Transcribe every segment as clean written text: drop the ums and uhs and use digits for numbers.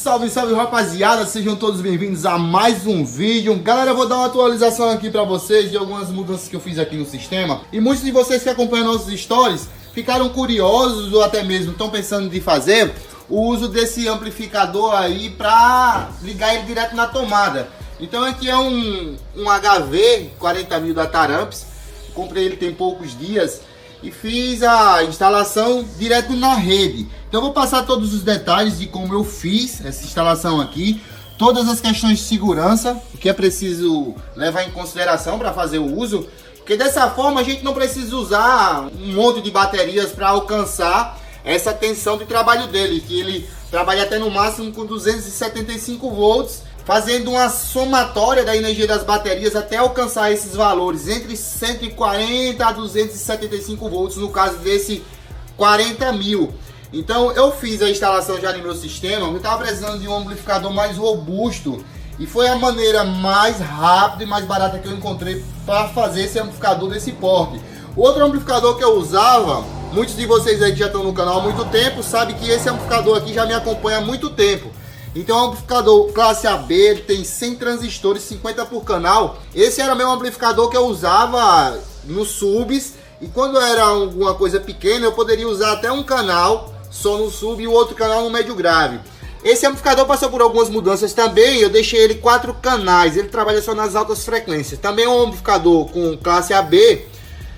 Salve, salve rapaziada, sejam todos bem-vindos a mais um vídeo. Galera, eu vou dar uma atualização aqui pra vocês de algumas mudanças que eu fiz aqui no sistema. E muitos de vocês que acompanham nossos stories ficaram curiosos ou até mesmo estão pensando de fazer o uso desse amplificador aí pra ligar ele direto na tomada. Então aqui é um HV 40.000 da Taramps. Comprei ele tem poucos dias e fiz a instalação direto na rede. Então eu vou passar todos os detalhes de como eu fiz essa instalação aqui, todas as questões de segurança, o que é preciso levar em consideração para fazer o uso, porque dessa forma a gente não precisa usar um monte de baterias para alcançar essa tensão de trabalho dele, que ele trabalha até no máximo com 275 volts, fazendo uma somatória da energia das baterias até alcançar esses valores entre 140 a 275 volts, no caso desse 40.000. Então eu fiz a instalação já no meu sistema, eu estava precisando de um amplificador mais robusto e foi a maneira mais rápida e mais barata que eu encontrei para fazer esse amplificador desse porte. O outro amplificador que eu usava, muitos de vocês aí que já estão no canal há muito tempo, sabem que esse amplificador aqui já me acompanha há muito tempo. Então é um amplificador classe AB, ele tem 100 transistores, 50 por canal. Esse era meu amplificador que eu usava nos subs, e quando era alguma coisa pequena eu poderia usar até um canal só no sub e o outro canal no médio grave. Esse amplificador passou por algumas mudanças também, eu deixei ele 4 canais, ele trabalha só nas altas frequências. Também é um amplificador com classe AB,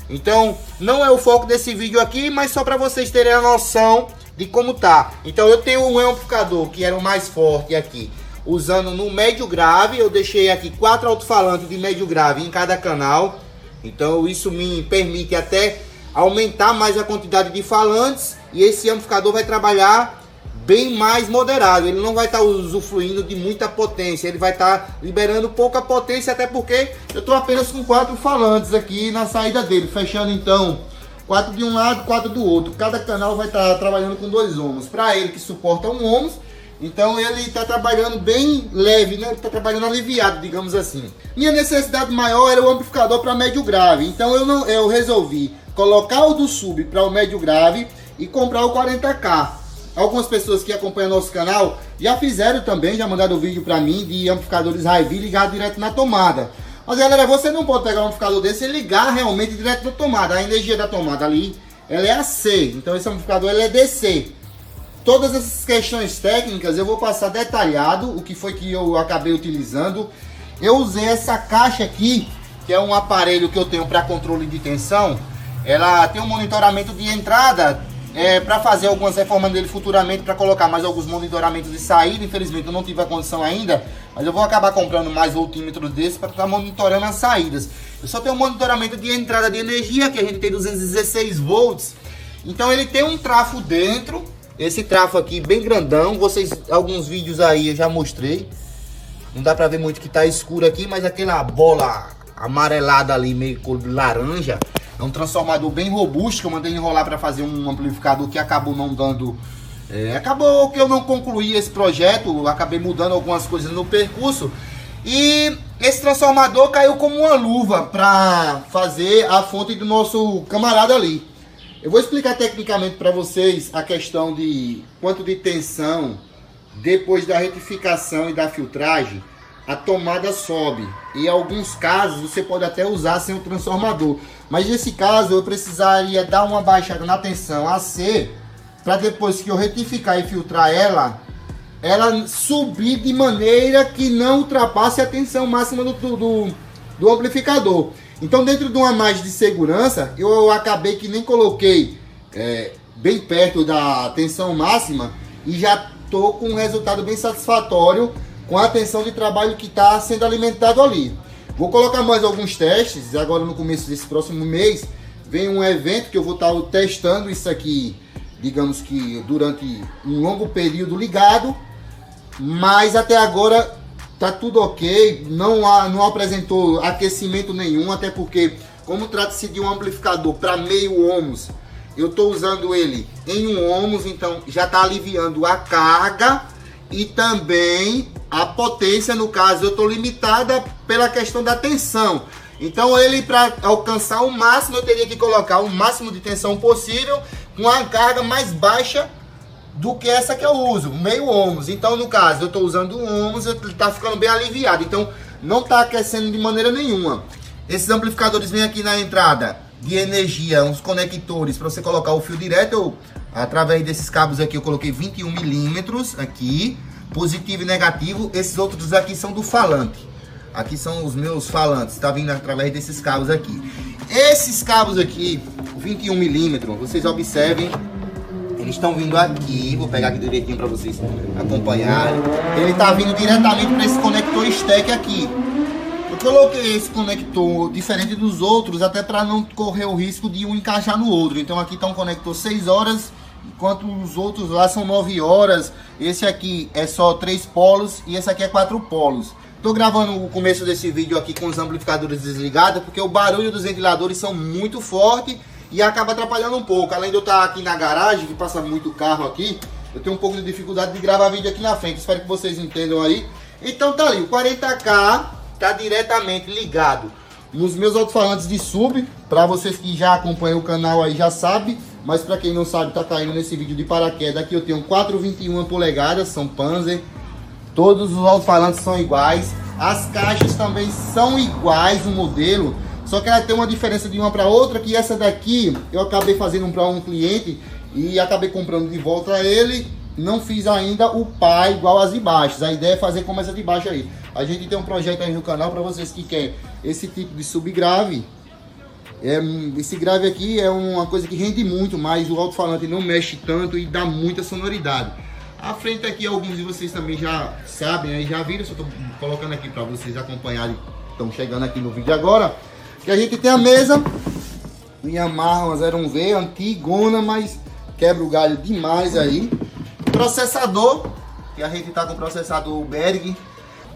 então não é o foco desse vídeo aqui, mas só para vocês terem a noção de como tá. Então eu tenho um amplificador que era o mais forte aqui, usando no médio grave. Eu deixei aqui 4 alto-falantes de médio grave em cada canal, então isso me permite até aumentar mais a quantidade de falantes, e esse amplificador vai trabalhar bem mais moderado, ele não vai estar usufruindo de muita potência, ele vai estar liberando pouca potência, até porque eu estou apenas com 4 falantes aqui na saída dele, fechando então 4 de um lado, 4 do outro. Cada canal vai estar trabalhando com 2 ohms. Para ele que suporta 1 ohms, então ele está trabalhando bem leve, né? Ele está trabalhando aliviado, digamos assim. Minha necessidade maior era o amplificador para médio grave, então eu resolvi colocar o do sub para o médio grave e comprar o 40K. Algumas pessoas que acompanham nosso canal já fizeram também, já mandaram vídeo para mim de amplificadores Hy-Vee ligado direto na tomada. Mas galera, você não pode pegar um amplificador desse e ligar realmente direto na tomada. A energia da tomada ali, ela é AC, então esse amplificador ele é DC. Todas essas questões técnicas eu vou passar detalhado, o que foi que eu acabei utilizando. Eu usei essa caixa aqui, que é um aparelho que eu tenho para controle de tensão. Ela tem um monitoramento de entrada, para fazer algumas reformas dele futuramente, para colocar mais alguns monitoramentos de saída. Infelizmente eu não tive a condição ainda, mas eu vou acabar comprando mais voltímetros desses para estar monitorando as saídas. Eu só tenho um monitoramento de entrada de energia, que a gente tem 216 volts. Então ele tem um trafo dentro, esse trafo aqui bem grandão. Vocês, alguns vídeos aí eu já mostrei, não dá para ver muito que tá escuro aqui, mas aquela bola amarelada ali, meio cor de laranja, é um transformador bem robusto que eu mandei enrolar para fazer um amplificador que acabou não dando. Acabou que eu não concluí esse projeto, acabei mudando algumas coisas no percurso. E esse transformador caiu como uma luva para fazer a fonte do nosso camarada ali. Eu vou explicar tecnicamente para vocês a questão de quanto de tensão depois da retificação e da filtragem a tomada sobe. Em alguns casos você pode até usar sem o transformador, mas nesse caso eu precisaria dar uma baixada na tensão AC, para depois que eu retificar e filtrar ela subir de maneira que não ultrapasse a tensão máxima do amplificador. Então, dentro de uma margem de segurança, eu acabei que nem coloquei bem perto da tensão máxima, e já estou com um resultado bem satisfatório com a tensão de trabalho que está sendo alimentado ali. Vou colocar mais alguns testes. Agora no começo desse próximo mês vem um evento que eu vou estar testando isso aqui, digamos que durante um longo período ligado, mas até agora tá tudo ok, não apresentou aquecimento nenhum, até porque como trata-se de um amplificador para meio ohms, eu estou usando ele em 1 ohms, então já está aliviando a carga e também a potência. No caso eu estou limitada pela questão da tensão, então ele, para alcançar o máximo, eu teria que colocar o máximo de tensão possível com a carga mais baixa do que essa que eu uso, meio ohms. Então, no caso, eu estou usando um ohms, ele está ficando bem aliviado. Então, não está aquecendo de maneira nenhuma. Esses amplificadores vêm aqui na entrada de energia, uns conectores para você colocar o fio direto. Através desses cabos aqui, eu coloquei 21 milímetros aqui, positivo e negativo. Esses outros aqui são do falante. Aqui são os meus falantes, tá vindo através desses cabos aqui. Esses cabos aqui, 21 milímetros, vocês observem. Eles estão vindo aqui, vou pegar aqui direitinho para vocês acompanharem. Ele está vindo diretamente para esse conector stack aqui. Eu coloquei esse conector diferente dos outros, até para não correr o risco de um encaixar no outro. Então aqui está um conector 6 horas, enquanto os outros lá são 9 horas. Esse aqui é só 3 polos e esse aqui é 4 polos. Estou gravando o começo desse vídeo aqui com os amplificadores desligados, porque o barulho dos ventiladores são muito forte e acaba atrapalhando um pouco. Além de eu estar aqui na garagem, que passa muito carro aqui, eu tenho um pouco de dificuldade de gravar vídeo aqui na frente. Espero que vocês entendam aí. Então tá ali, o 40K tá diretamente ligado nos meus alto-falantes de sub. Para vocês que já acompanham o canal aí já sabe, mas para quem não sabe, tá caindo nesse vídeo de paraquedas. Aqui eu tenho 4,21 polegadas, são Panzer. Todos os alto-falantes são iguais. As caixas também são iguais, o modelo. Só que ela tem uma diferença de uma para outra, que essa daqui eu acabei fazendo para um cliente e acabei comprando de volta a ele. Não fiz ainda o pai igual as de baixo. A ideia é fazer como essa de baixo aí. A gente tem um projeto aí no canal para vocês que querem esse tipo de subgrave. Esse grave aqui é uma coisa que rende muito, mas o alto-falante não mexe tanto e dá muita sonoridade. A frente aqui, alguns de vocês também já sabem, aí já viram, só estou colocando aqui para vocês acompanharem, estão chegando aqui no vídeo agora. Que a gente tem a mesa, Yamaha 01V, antigona, mas quebra o galho demais aí. Processador, que a gente tá com o processador Berg.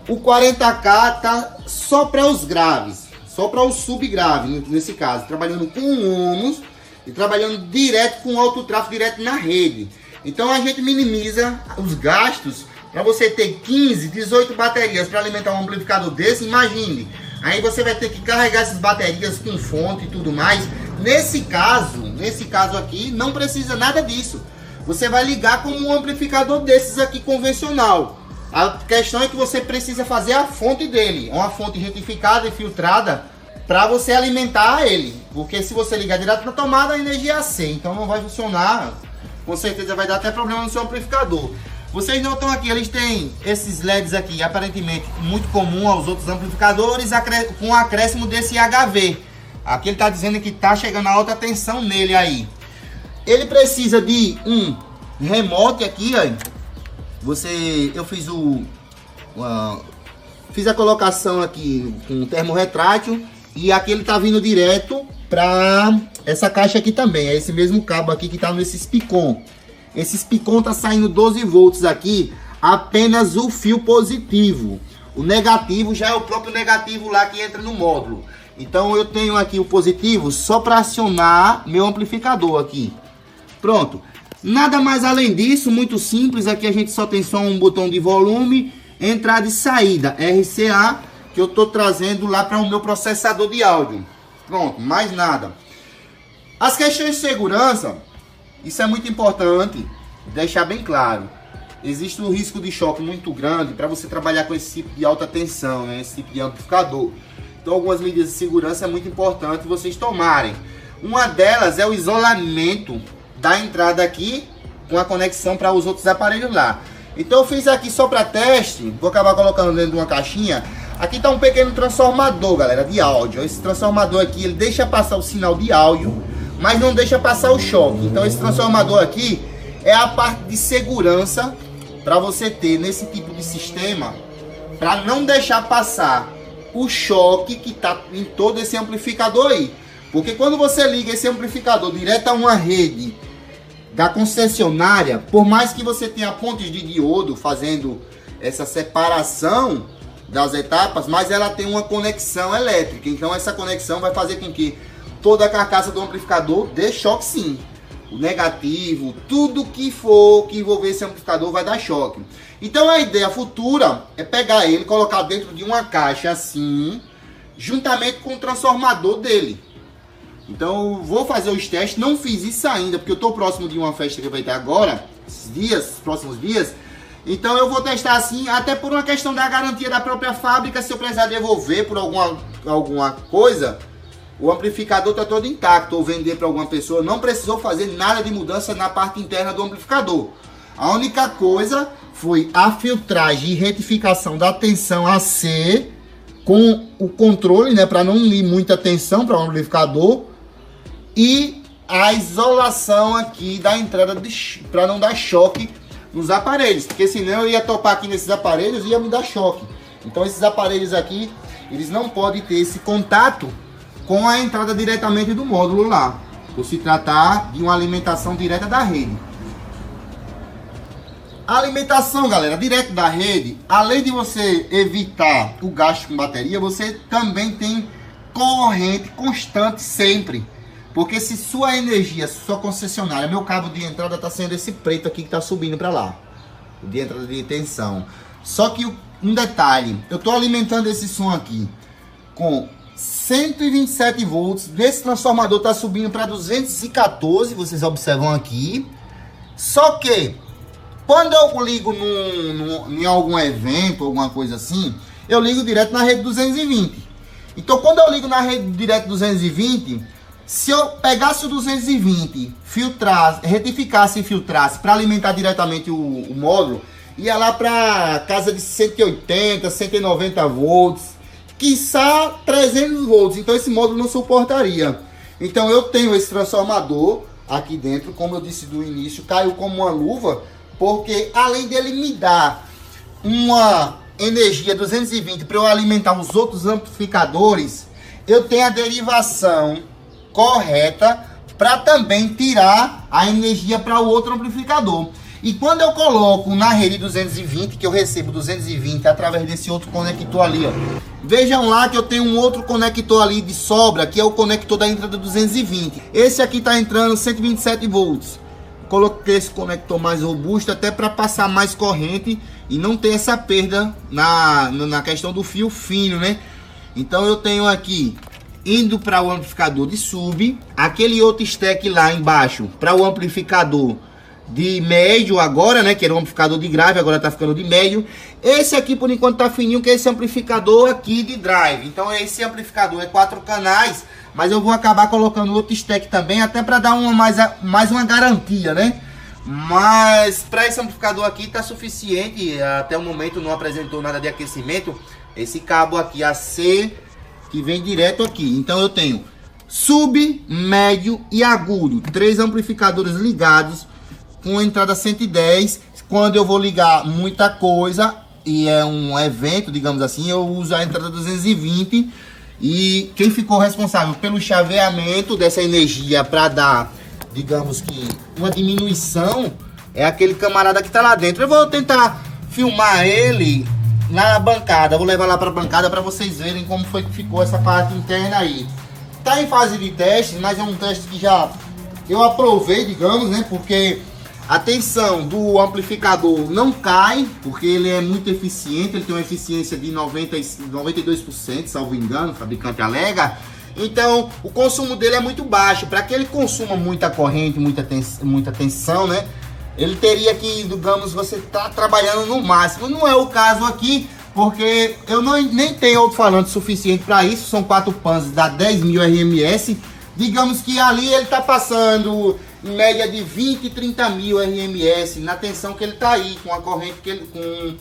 O 40K tá só para os graves, só para o subgrave, nesse caso, trabalhando com ohms e trabalhando direto com alto tráfego, direto na rede. Então a gente minimiza os gastos. Para você ter 15, 18 baterias para alimentar um amplificador desse, imagine. Aí você vai ter que carregar essas baterias com fonte e tudo mais. Nesse caso aqui, não precisa nada disso. Você vai ligar como um amplificador desses aqui convencional. A questão é que você precisa fazer a fonte dele, uma fonte retificada e filtrada para você alimentar ele. Porque se você ligar direto na tomada, a energia é AC, então não vai funcionar. Com certeza vai dar até problema no seu amplificador. Vocês notam aqui, eles têm esses LEDs aqui, aparentemente muito comum aos outros amplificadores, com o acréscimo desse HV. Aqui ele está dizendo que está chegando a alta tensão nele aí. Ele precisa de um remote aqui, ó. Eu fiz a colocação aqui com termo retrátil e aqui ele está vindo direto para essa caixa aqui também. É esse mesmo cabo aqui que está nesse picon. Esse picon tá saindo 12 volts aqui, apenas o fio positivo. O negativo já é o próprio negativo lá que entra no módulo. Então eu tenho aqui o positivo só para acionar meu amplificador aqui. Pronto. Nada mais além disso, muito simples. Aqui a gente só tem só um botão de volume, entrada e saída, RCA, que eu tô trazendo lá para o meu processador de áudio. Pronto, mais nada. As questões de segurança, isso é muito importante deixar bem claro. Existe um risco de choque muito grande para você trabalhar com esse tipo de alta tensão, né? Esse tipo de amplificador. Então algumas medidas de segurança é muito importante vocês tomarem. Uma delas é o isolamento da entrada aqui com a conexão para os outros aparelhos lá. Então eu fiz aqui só para teste, vou acabar colocando dentro de uma caixinha. Aqui está um pequeno transformador, galera, de áudio. Esse transformador aqui, ele deixa passar o sinal de áudio, mas não deixa passar o choque. Então esse transformador aqui é a parte de segurança para você ter nesse tipo de sistema, para não deixar passar o choque que está em todo esse amplificador aí. Porque quando você liga esse amplificador direto a uma rede da concessionária, por mais que você tenha pontes de diodo fazendo essa separação das etapas, mas ela tem uma conexão elétrica. Então essa conexão vai fazer com que toda a carcaça do amplificador dê choque sim. O negativo, tudo que for que envolver esse amplificador vai dar choque. Então a ideia futura é pegar ele, colocar dentro de uma caixa assim, juntamente com o transformador dele. Então eu vou fazer os testes, não fiz isso ainda, porque eu estou próximo de uma festa que vai ter agora, próximos dias. Então eu vou testar assim, até por uma questão da garantia da própria fábrica. Se eu precisar devolver por alguma coisa, o amplificador está todo intacto, ou vender para alguma pessoa, não precisou fazer nada de mudança na parte interna do amplificador. A única coisa foi a filtragem e retificação da tensão AC com o controle, né, para não ir muita tensão para o amplificador, e a isolação aqui da entrada para não dar choque nos aparelhos, porque senão eu ia topar aqui nesses aparelhos e ia me dar choque. Então esses aparelhos aqui, eles não podem ter esse contato com a entrada diretamente do módulo lá, por se tratar de uma alimentação direta da rede. A alimentação, galera, direto da rede, além de você evitar o gasto com bateria, você também tem corrente constante sempre. Porque se sua energia, sua concessionária, meu cabo de entrada está sendo esse preto aqui que está subindo para lá, o de entrada de tensão. Só que um detalhe, eu estou alimentando esse som aqui com 127 volts, desse transformador está subindo para 214, vocês observam aqui. Só que quando eu ligo em algum evento, alguma coisa assim, eu ligo direto na rede 220. Então quando eu ligo na rede direto 220, se eu pegasse o 220, filtrasse, retificasse e filtrasse para alimentar diretamente o módulo, ia lá para casa de 180, 190 volts, quiçá 300 volts. Então esse módulo não suportaria. Então eu tenho esse transformador aqui dentro, como eu disse do início, caiu como uma luva, porque além dele me dar uma energia 220 para eu alimentar os outros amplificadores, eu tenho a derivação correta para também tirar a energia para o outro amplificador. E quando eu coloco na rede 220, que eu recebo 220 através desse outro conector ali, ó, vejam lá que eu tenho um outro conector ali de sobra, que é o conector da entrada 220. Esse aqui está entrando 127 volts. Coloquei esse conector mais robusto até para passar mais corrente e não ter essa perda na questão do fio fino, né? Então eu tenho aqui, indo para o amplificador de sub, aquele outro stack lá embaixo para o amplificador de médio agora, né, que era um amplificador de grave, agora tá ficando de médio. Esse aqui por enquanto tá fininho, que é esse amplificador aqui de drive. Então esse amplificador é 4 canais, mas eu vou acabar colocando outro stack também, até para dar mais uma garantia, né? Mas para esse amplificador aqui tá suficiente, até o momento não apresentou nada de aquecimento. Esse cabo aqui AC que vem direto aqui. Então eu tenho sub, médio e agudo, 3 amplificadores ligados com entrada 110. Quando eu vou ligar muita coisa e é um evento, digamos assim, eu uso a entrada 220. E quem ficou responsável pelo chaveamento dessa energia para dar, digamos que, uma diminuição, é aquele camarada que está lá dentro. Eu vou tentar filmar ele na bancada, vou levar lá para a bancada para vocês verem como foi que ficou essa parte interna aí. Tá em fase de teste, mas é um teste que já eu aprovei, digamos, né? Porque a tensão do amplificador não cai, porque ele é muito eficiente, ele tem uma eficiência de 92%, salvo engano, o fabricante alega. Então o consumo dele é muito baixo. Para que ele consuma muita corrente, muita tensão, né? Ele teria que, digamos, você tá trabalhando no máximo. Não é o caso aqui, porque eu nem tenho alto-falante suficiente para isso. São 4 PANs, dá 10.000 RMS. Digamos que ali ele tá passando em média de 20, 30.000 RMS na tensão que ele tá aí, com a corrente que ele, com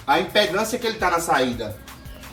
a impedância que ele tá na saída.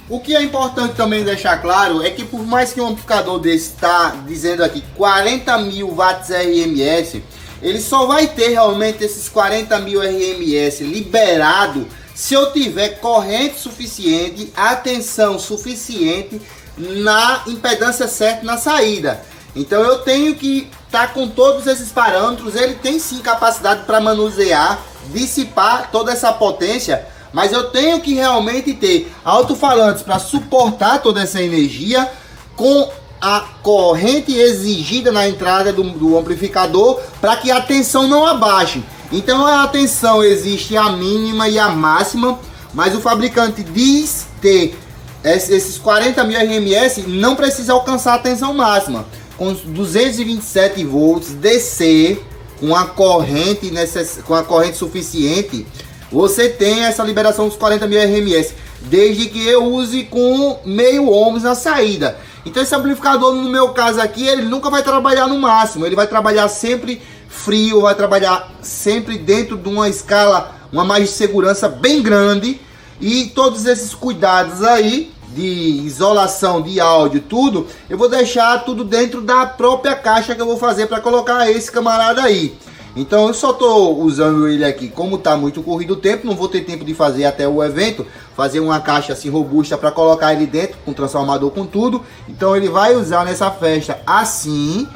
O que é importante também deixar claro é que por mais que um amplificador desse está dizendo aqui 40.000 watts RMS, ele só vai ter realmente esses 40.000 RMS liberado se eu tiver corrente suficiente, a tensão suficiente na impedância certa na saída. Então eu tenho que estar com todos esses parâmetros. Ele tem sim capacidade para manusear, dissipar toda essa potência, mas eu tenho que realmente ter alto-falantes para suportar toda essa energia com a corrente exigida na entrada do amplificador, para que a tensão não abaixe. Então a tensão existe a mínima e a máxima, mas o fabricante diz ter esses 40.000 RMS, não precisa alcançar a tensão máxima. Com 227 volts DC, com a corrente suficiente, você tem essa liberação dos 40.000 RMS, desde que eu use com meio ohms na saída. Então esse amplificador, no meu caso aqui, ele nunca vai trabalhar no máximo, ele vai trabalhar sempre frio, vai trabalhar sempre dentro de uma escala, uma margem de segurança bem grande, e todos esses cuidados aí de isolação de áudio, tudo, eu vou deixar tudo dentro da própria caixa que eu vou fazer para colocar esse camarada aí. Então eu só tô usando ele aqui, como tá muito corrido o tempo, não vou ter tempo de fazer até o evento, fazer uma caixa assim robusta para colocar ele dentro, com transformador, com tudo. Então ele vai usar nessa festa assim,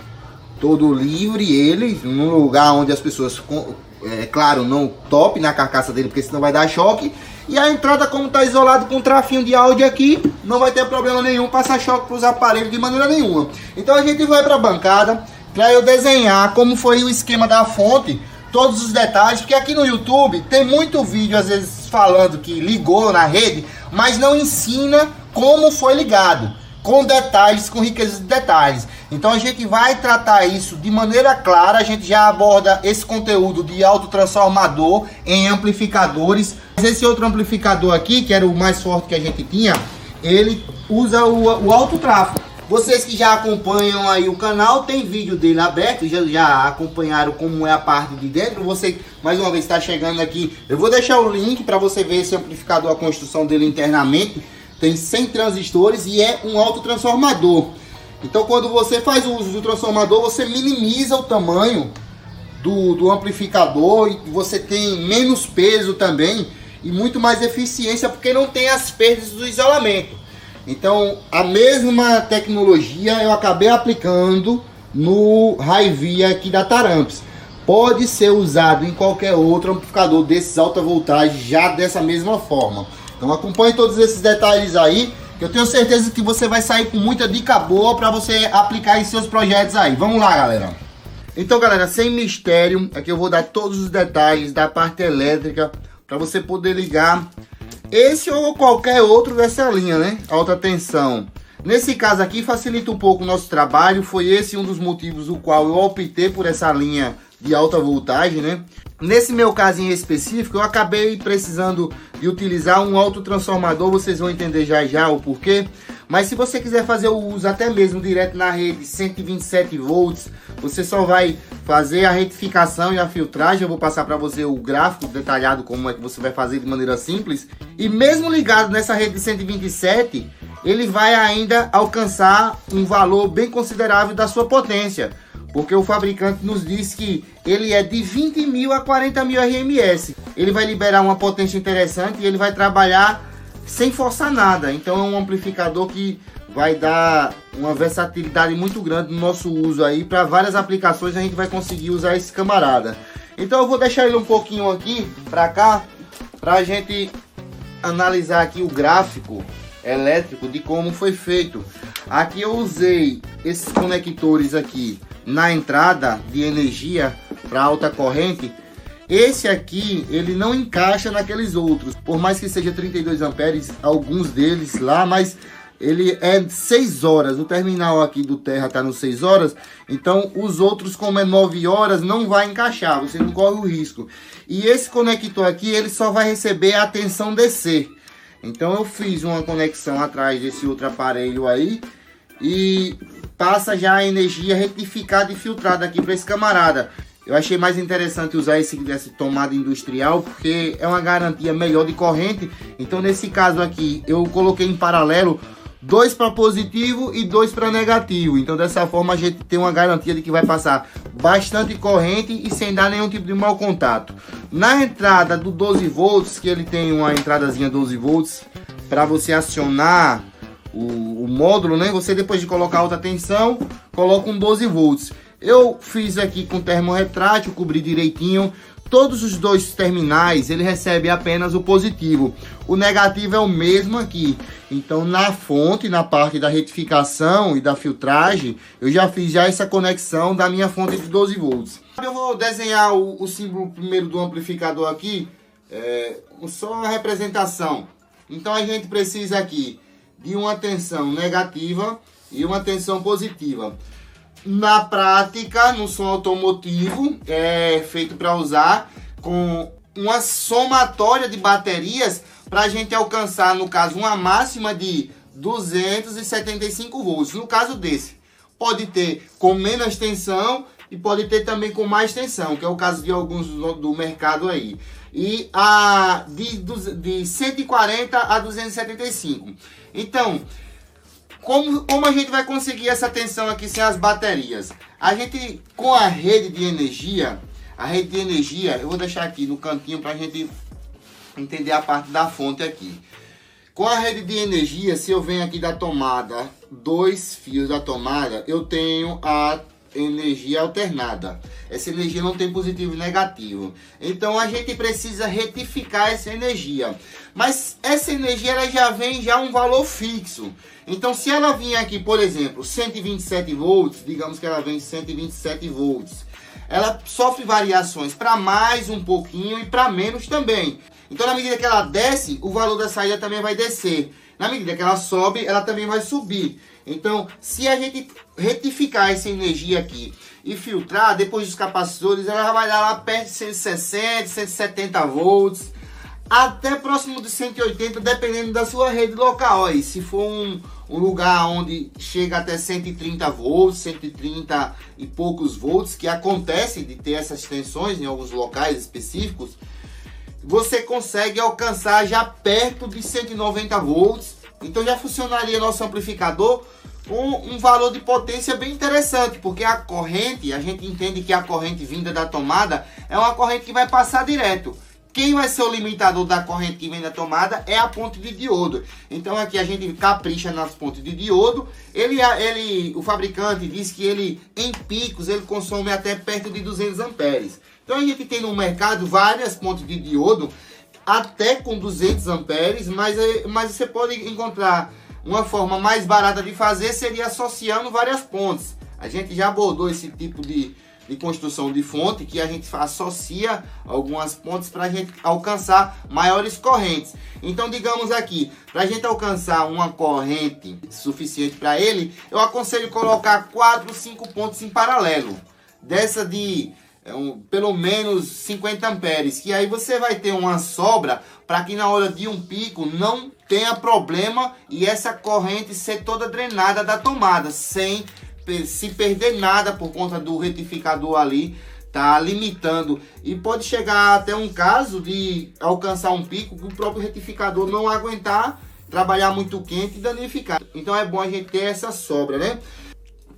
todo livre, ele, num lugar onde as pessoas, claro, não tope na carcaça dele, porque senão vai dar choque. E a entrada, como tá isolado com um trafinho de áudio aqui, não vai ter problema nenhum, passar choque para os aparelhos de maneira nenhuma. Então a gente vai para a bancada para eu desenhar como foi o esquema da fonte, todos os detalhes, porque aqui no YouTube tem muito vídeo às vezes falando que ligou na rede, mas não ensina como foi ligado, com detalhes, com riqueza de detalhes. Então a gente vai tratar isso de maneira clara, a gente já aborda esse conteúdo de autotransformador em amplificadores. Esse outro amplificador aqui, que era o mais forte que a gente tinha, ele usa o alto tráfego. Vocês que já acompanham aí o canal, tem vídeo dele aberto, já acompanharam como é a parte de dentro. Você, mais uma vez, está chegando aqui, eu vou deixar o link para você ver esse amplificador, a construção dele internamente. Tem 100 transistores e é um autotransformador. Então quando você faz o uso do transformador, você minimiza o tamanho do amplificador e você tem menos peso também e muito mais eficiência, porque não tem as perdas do isolamento. Então a mesma tecnologia eu acabei aplicando no Hi-Vi aqui da Taramps. Pode ser usado em qualquer outro amplificador desses alta voltagem já dessa mesma forma. Então acompanhe todos esses detalhes aí, que eu tenho certeza que você vai sair com muita dica boa para você aplicar em seus projetos aí. Vamos lá, galera. Então, galera, sem mistério, aqui eu vou dar todos os detalhes da parte elétrica para você poder ligar esse ou qualquer outro dessa linha, né? Alta tensão. Nesse caso aqui facilita um pouco o nosso trabalho, foi esse um dos motivos o qual eu optei por essa linha de alta voltagem, né? Nesse meu caso em específico, eu acabei precisando de utilizar um autotransformador, vocês vão entender já já o porquê. Mas se você quiser fazer o uso até mesmo direto na rede 127 volts, você só vai fazer a retificação e a filtragem. Eu vou passar para você o gráfico detalhado como é que você vai fazer de maneira simples. E mesmo ligado nessa rede de 127, ele vai ainda alcançar um valor bem considerável da sua potência. Porque o fabricante nos diz que ele é de 20.000 a 40.000 RMS. Ele vai liberar uma potência interessante e ele vai trabalhar sem forçar nada. Então é um amplificador que vai dar uma versatilidade muito grande no nosso uso aí. Para várias aplicações a gente vai conseguir usar esse camarada. Então eu vou deixar ele um pouquinho aqui para cá, para a gente analisar aqui o gráfico elétrico de como foi feito. Aqui eu usei esses conectores aqui na entrada de energia para alta corrente. Esse aqui ele não encaixa naqueles outros, por mais que seja 32 amperes, alguns deles lá, mas ele é 6 horas, o terminal aqui do Terra está nos 6 horas, então os outros, como é 9 horas, não vai encaixar, você não corre o risco. E esse conector aqui, ele só vai receber a tensão DC. Então eu fiz uma conexão atrás desse outro aparelho aí e passa já a energia retificada e filtrada aqui para esse camarada. Eu achei mais interessante usar essa tomada industrial, porque é uma garantia melhor de corrente. Então nesse caso aqui eu coloquei em paralelo 2 para positivo e 2 para negativo. Então dessa forma a gente tem uma garantia de que vai passar bastante corrente e sem dar nenhum tipo de mau contato. Na entrada do 12 volts, que ele tem uma entradazinha 12 volts para você acionar o módulo, né? Você, depois de colocar alta tensão, coloca um 12 volts. Eu fiz aqui com termorretrátil, cobri direitinho. Todos os 2 terminais ele recebe apenas o positivo. O negativo é o mesmo aqui. Então na fonte, na parte da retificação e da filtragem, eu já fiz essa conexão da minha fonte de 12 volts. Eu vou desenhar o símbolo primeiro do amplificador aqui, só a representação. Então a gente precisa aqui de uma tensão negativa e uma tensão positiva. na prática, no som automotivo, é feito para usar com uma somatória de baterias para a gente alcançar, no caso, uma máxima de 275 volts. No caso desse, pode ter com menos tensão e pode ter também com mais tensão, que é o caso de alguns do mercado aí. E de 140 a 275. Então, como a gente vai conseguir essa tensão aqui sem as baterias? A gente, com a rede de energia, eu vou deixar aqui no cantinho para a gente entender a parte da fonte aqui. Com a rede de energia, se eu venho aqui da tomada, 2 fios da tomada, eu tenho a energia alternada. Essa energia não tem positivo e negativo. Então a gente precisa retificar essa energia. Mas essa energia ela já vem um valor fixo. Então se ela vir aqui, por exemplo, 127 volts, digamos que ela vem 127 volts. Ela sofre variações para mais um pouquinho e para menos também. Então na medida que ela desce, o valor da saída também vai descer. Na medida que ela sobe, ela também vai subir. Então, se a gente retificar essa energia aqui e filtrar, depois dos capacitores, ela vai dar lá perto de 160, 170 volts, até próximo de 180, dependendo da sua rede local. Aí, se for um lugar onde chega até 130 volts, 130 e poucos volts, que acontece de ter essas tensões em alguns locais específicos, você consegue alcançar já perto de 190 volts. Então já funcionaria nosso amplificador com um valor de potência bem interessante, porque a corrente, a gente entende que a corrente vinda da tomada é uma corrente que vai passar direto. Quem vai ser o limitador da corrente que vem da tomada é a ponte de diodo. Então aqui a gente capricha nas pontes de diodo. O fabricante diz que ele, em picos, ele consome até perto de 200 amperes. Então a gente tem no mercado várias pontes de diodo até com 200 amperes, mas você pode encontrar uma forma mais barata de fazer, seria associando várias pontes. A gente já abordou esse tipo de construção de fonte, que a gente associa algumas pontes para a gente alcançar maiores correntes. Então, digamos aqui, para a gente alcançar uma corrente suficiente para ele, eu aconselho colocar 4, 5 pontes em paralelo, dessa de pelo menos 50 amperes, que aí você vai ter uma sobra para que na hora de um pico não tenha problema e essa corrente ser toda drenada da tomada, sem se perder nada por conta do retificador ali, tá limitando. E pode chegar até um caso de alcançar um pico que o próprio retificador não aguentar, trabalhar muito quente e danificar. Então é bom a gente ter essa sobra, né?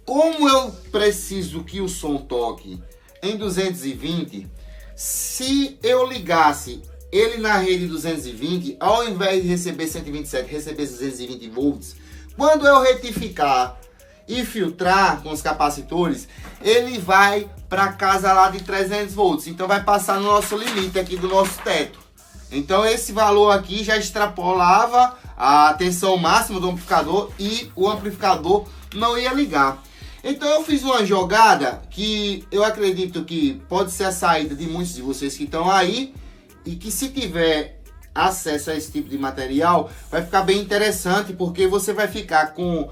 Como eu preciso que o som toque em 220, se eu ligasse ele na rede 220, ao invés de receber 127, receber 220 volts, quando eu retificar e filtrar com os capacitores, ele vai para casa lá de 300 volts. Então vai passar no nosso limite aqui do nosso teto. Então esse valor aqui já extrapolava a tensão máxima do amplificador e o amplificador não ia ligar. Então eu fiz uma jogada que eu acredito que pode ser a saída de muitos de vocês que estão aí, e que se tiver acesso a esse tipo de material, vai ficar bem interessante, porque você vai ficar com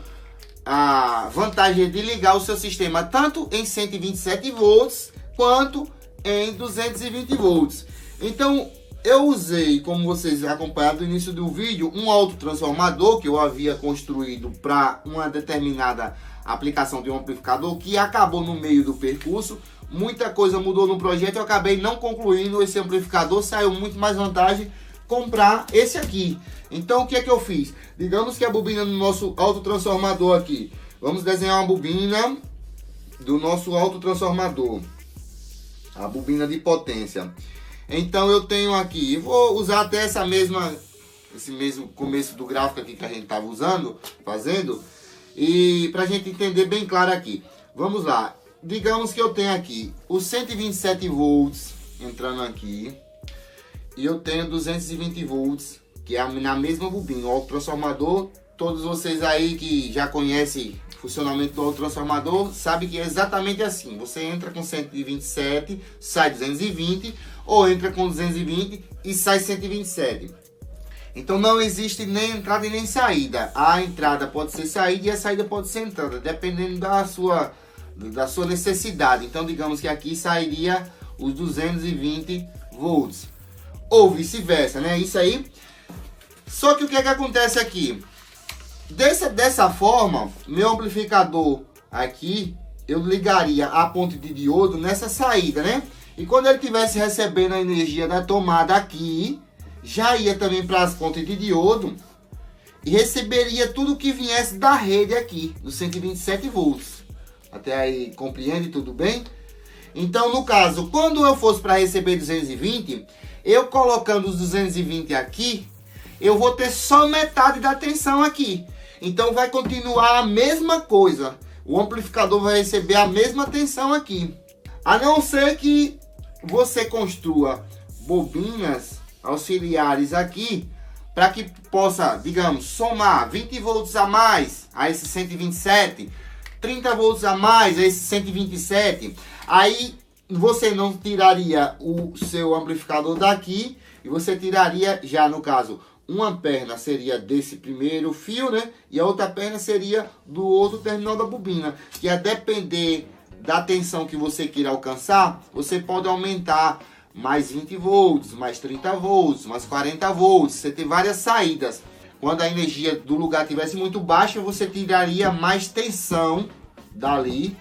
a vantagem de ligar o seu sistema tanto em 127 volts quanto em 220 volts. Então eu usei, como vocês acompanharam no início do vídeo, um autotransformador que eu havia construído para uma determinada aplicação de um amplificador, que acabou no meio do percurso. Muita coisa mudou no projeto, eu acabei não concluindo esse amplificador, saiu muito mais vantagem comprar esse aqui. Então o que é que eu fiz? Digamos que a bobina do nosso autotransformador aqui, vamos desenhar uma bobina do nosso autotransformador, a bobina de potência. Então eu tenho aqui, vou usar até esse mesmo começo do gráfico aqui que a gente estava fazendo, e para a gente entender bem claro aqui. Vamos lá, digamos que eu tenho aqui os 127 volts entrando aqui, e eu tenho 220 volts, que é na mesma bobina, o autotransformador. Todos vocês aí que já conhecem o funcionamento do autotransformador sabem que é exatamente assim. Você entra com 127, sai 220, ou entra com 220 e sai 127. Então não existe nem entrada e nem saída. A entrada pode ser saída e a saída pode ser entrada, dependendo da sua da sua necessidade. Então, digamos que aqui sairia os 220 volts. Ou vice-versa, né? Isso aí. Só que o que é que acontece aqui? Dessa forma, meu amplificador aqui, eu ligaria a ponte de diodo nessa saída, né? E quando ele estivesse recebendo a energia da tomada aqui, já ia também para as pontes de diodo e receberia tudo que viesse da rede aqui, dos 127 volts. Até aí, compreende tudo bem? Então, no caso, quando eu fosse para receber 220, eu colocando os 220 aqui, eu vou ter só metade da tensão aqui. Então, vai continuar a mesma coisa. O amplificador vai receber a mesma tensão aqui. A não ser que você construa bobinas auxiliares aqui, para que possa, digamos, somar 20 volts a mais a esse 127, 30 volts a mais a esse 127. Aí você não tiraria o seu amplificador daqui e você tiraria já, no caso, uma perna seria desse primeiro fio, né? E a outra perna seria do outro terminal da bobina. Que a depender da tensão que você queira alcançar, você pode aumentar mais 20 volts, mais 30 volts, mais 40 volts. Você tem várias saídas. Quando a energia do lugar estivesse muito baixa, você tiraria mais tensão dali,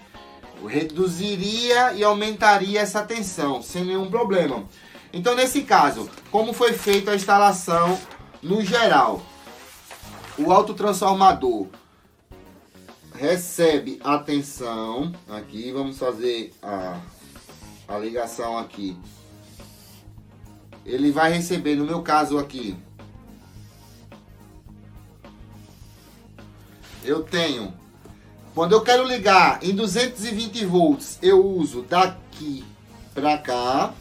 reduziria e aumentaria essa tensão, sem nenhum problema. Então, nesse caso, como foi feita a instalação no geral? O autotransformador recebe a tensão aqui. Vamos fazer a ligação aqui. Ele vai receber, no meu caso aqui, eu tenho, quando eu quero ligar em 220 volts, eu uso daqui para cá,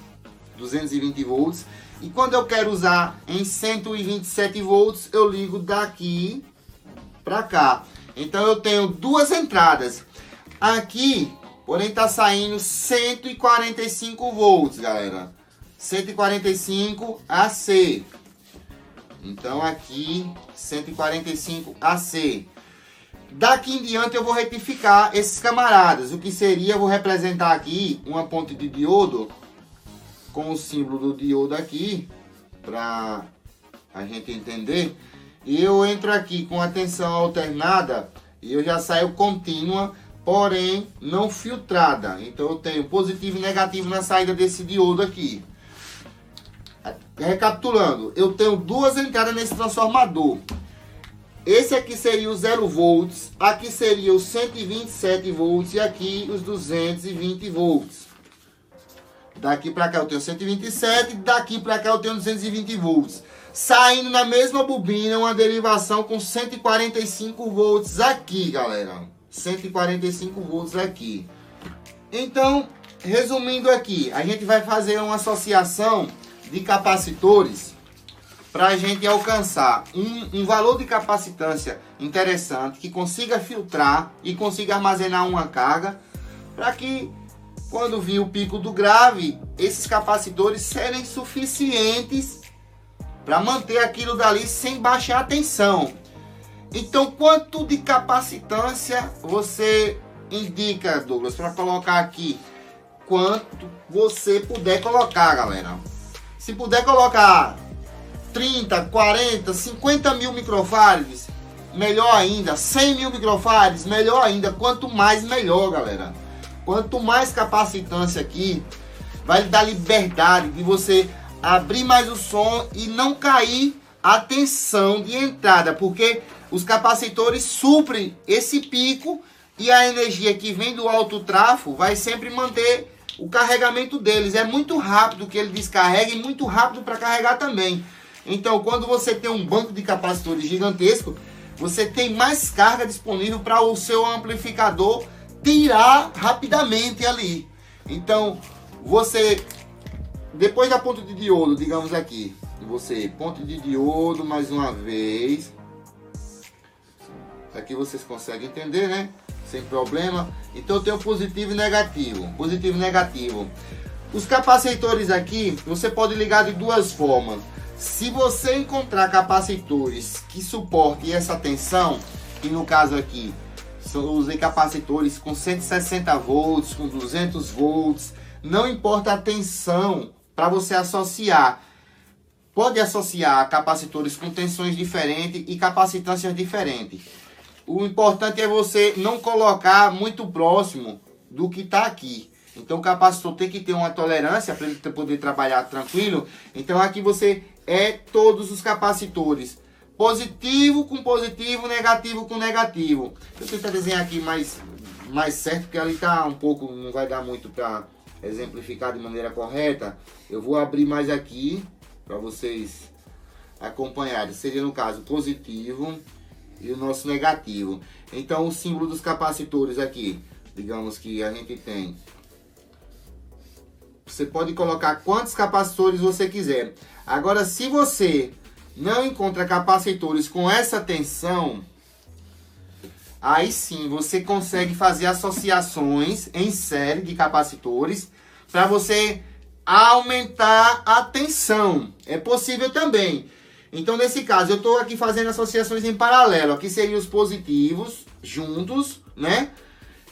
220 volts. E quando eu quero usar em 127 volts, eu ligo daqui para cá. Então eu tenho duas entradas. Aqui, porém, está saindo 145 volts, galera. 145 AC. Então aqui, 145 AC. Daqui em diante eu vou retificar esses camaradas. O que seria, eu vou representar aqui uma ponte de diodo com o símbolo do diodo aqui, para a gente entender. E eu entro aqui com a tensão alternada e eu já saio contínua, porém não filtrada. Então eu tenho positivo e negativo na saída desse diodo aqui. Recapitulando, eu tenho duas entradas nesse transformador. Esse aqui seria o 0 volts, aqui seria os 127 volts e aqui os 220 volts. Daqui para cá eu tenho 127, daqui para cá eu tenho 220 volts. Saindo na mesma bobina uma derivação com 145 volts aqui, galera. 145 volts aqui. Então, resumindo aqui, a gente vai fazer uma associação de capacitores para a gente alcançar um valor de capacitância interessante, que consiga filtrar e consiga armazenar uma carga, para que quando vir o pico do grave, esses capacitores serem suficientes para manter aquilo dali sem baixar a tensão. Então, quanto de capacitância você indica, Douglas, para colocar aqui? Quanto você puder colocar, galera. Se puder colocar 30, 40, 50 mil microfarads, melhor ainda. 100 mil microfarads, melhor ainda. Quanto mais, melhor, galera. Quanto mais capacitância aqui, vai lhe dar liberdade de você abrir mais o som e não cair a tensão de entrada, porque os capacitores suprem esse pico e a energia que vem do alto trafo vai sempre manter o carregamento deles. É muito rápido que ele descarrega e muito rápido para carregar também. Então, quando você tem um banco de capacitores gigantesco, você tem mais carga disponível para o seu amplificador tirar rapidamente ali. Então, você, depois da ponte de diodo, digamos aqui, você, ponte de diodo mais uma vez. Aqui vocês conseguem entender, né? Sem problema. Então eu tenho positivo e negativo. Positivo e negativo. Os capacitores aqui, você pode ligar de duas formas. Se você encontrar capacitores que suportem essa tensão, que no caso aqui Então eu usei capacitores com 160 volts, com 200 volts. Não importa a tensão para você associar. Pode associar capacitores com tensões diferentes e capacitâncias diferentes. O importante é você não colocar muito próximo do que está aqui. Então o capacitor tem que ter uma tolerância para ele poder trabalhar tranquilo. Então aqui você todos os capacitores. Positivo com positivo, negativo com negativo. Deixa eu tentar desenhar aqui mais certo, porque ali está um pouco, não vai dar muito para exemplificar de maneira correta. Eu vou abrir mais aqui para vocês acompanharem. Seria no caso positivo e o nosso negativo. Então o símbolo dos capacitores aqui, digamos que a gente tem. Você pode colocar quantos capacitores você quiser. Agora, se você não encontra capacitores com essa tensão, aí sim você consegue fazer associações em série de capacitores para você aumentar a tensão. É possível também. Então, nesse caso, eu estou aqui fazendo associações em paralelo. Aqui seriam os positivos juntos, né?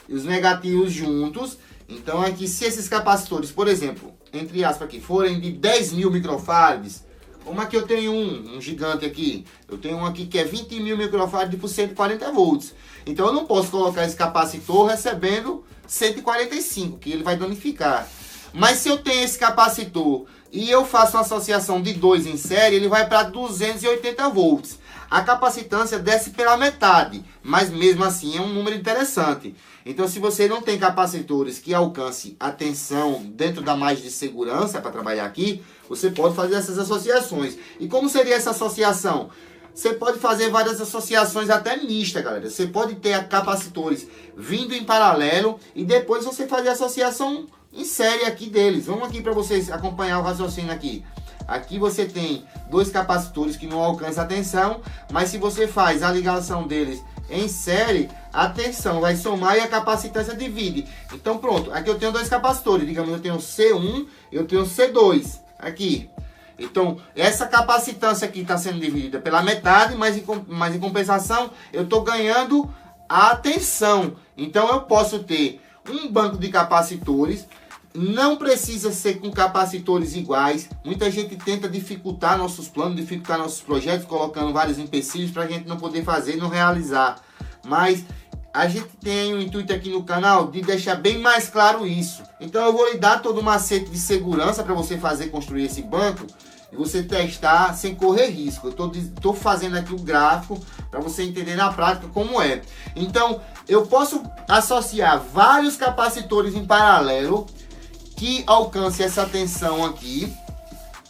E os negativos juntos. Então, aqui, se esses capacitores, por exemplo, entre aspas aqui, forem de 10.000 microfarads, como aqui eu tenho um gigante aqui, eu tenho um aqui que é 20.000 microfarads por 140 volts. Então, eu não posso colocar esse capacitor recebendo 145, que ele vai danificar. Mas se eu tenho esse capacitor e eu faço uma associação de 2 em série, ele vai para 280 volts. A capacitância desce pela metade, mas mesmo assim é um número interessante. Então, se você não tem capacitores que alcance a tensão dentro da margem de segurança para trabalhar aqui, você pode fazer essas associações. E como seria essa associação? Você pode fazer várias associações até mistas, galera. Você pode ter capacitores vindo em paralelo e depois você fazer a associação em série aqui deles. Vamos aqui para vocês acompanhar o raciocínio aqui. Aqui você tem 2 capacitores que não alcançam a tensão, mas se você faz a ligação deles em série, a tensão vai somar e a capacitância divide. Então pronto, aqui eu tenho 2 capacitores, digamos, eu tenho C1, eu tenho C2, aqui. Então essa capacitância aqui está sendo dividida pela metade, mas em compensação eu estou ganhando a tensão. Então eu posso ter um banco de capacitores. Não precisa ser com capacitores iguais. Muita gente tenta dificultar nossos planos, dificultar nossos projetos, colocando vários empecilhos para a gente não poder fazer e não realizar. Mas a gente tem o intuito aqui no canal de deixar bem mais claro isso. Então eu vou lhe dar todo o macete de segurança para você construir esse banco e você testar sem correr risco. Eu estou fazendo aqui o gráfico para você entender na prática como é. Então eu posso associar vários capacitores em paralelo que alcance essa tensão aqui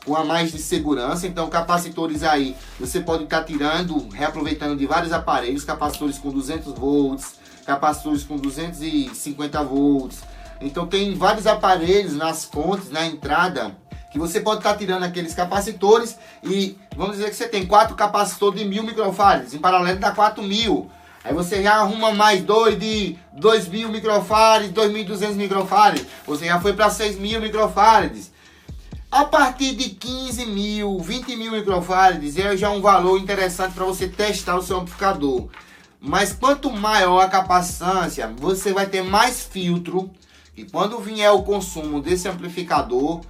com a mais de segurança. Então capacitores aí você pode estar tirando, reaproveitando de vários aparelhos, capacitores com 200 volts, capacitores com 250 volts. Então tem vários aparelhos nas fontes, na entrada, que você pode estar tirando aqueles capacitores e vamos dizer que você tem 4 capacitores de 1000 microfarads, em paralelo dá 4.000. Aí você já arruma mais 2 de 2.000 microfarads, 2.200 microfarads. Você já foi para 6.000 microfarads. A partir de 15.000, 20.000 microfarads é já um valor interessante para você testar o seu amplificador. Mas quanto maior a capacitância, você vai ter mais filtro. E quando vier o consumo desse amplificador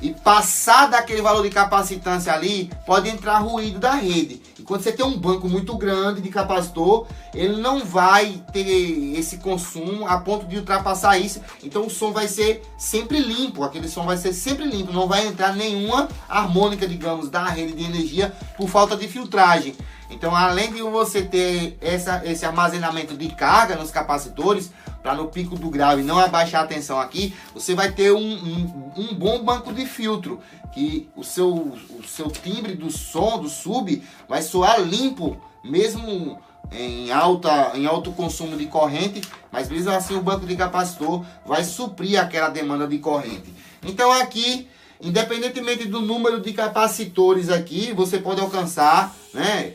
e passar daquele valor de capacitância ali, pode entrar ruído da rede. E quando você tem um banco muito grande de capacitor, ele não vai ter esse consumo a ponto de ultrapassar isso. Então o som vai ser sempre limpo, aquele som vai ser sempre limpo, não vai entrar nenhuma harmônica, digamos, da rede de energia por falta de filtragem. Então, além de você ter esse armazenamento de carga nos capacitores, para no pico do grave não abaixar a tensão aqui, você vai ter um bom banco de filtro, que o seu timbre do som, do sub, vai soar limpo, mesmo em alto consumo de corrente, mas mesmo assim o banco de capacitor vai suprir aquela demanda de corrente. Então aqui, independentemente do número de capacitores aqui, você pode alcançar, né,